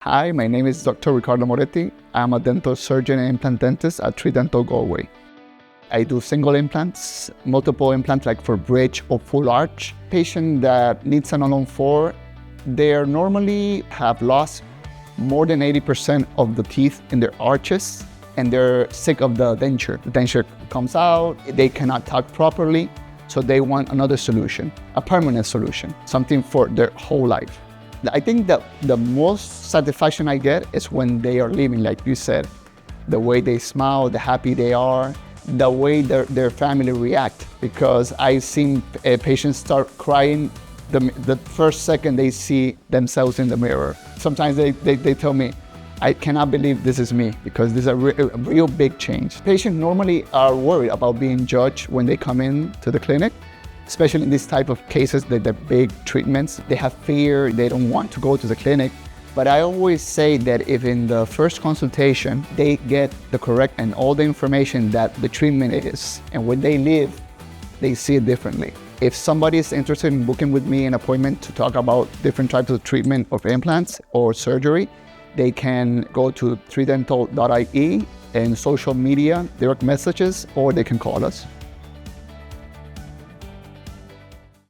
Hi, my name is Dr. Ricardo Amoretty. I'm a dental surgeon and implant dentist at Dental Galway. I do single implants, multiple implants like for bridge or full arch. Patient that needs an all-on-4, they normally have lost more than 80% of the teeth in their arches, and they're sick of the denture. The denture comes out, they cannot talk properly, so they want another solution, a permanent solution, something for their whole life. I think that the most satisfaction I get is when they are leaving, like you said, the way they smile, the happy they are, the way their family react. Because I've seen patients start crying the first second they see themselves in the mirror. Sometimes they tell me, I cannot believe this is me, because this is a real big change. Patients normally are worried about being judged when they come in to the clinic, especially in this type of cases, the big treatments. They have fear, they don't want to go to the clinic. But I always say that if in the first consultation, they get the correct and all the information that the treatment is, and when they leave, they see it differently. If somebody is interested in booking with me an appointment to talk about different types of treatment of implants or surgery, they can go to 3dental.ie and social media, direct messages, or they can call us.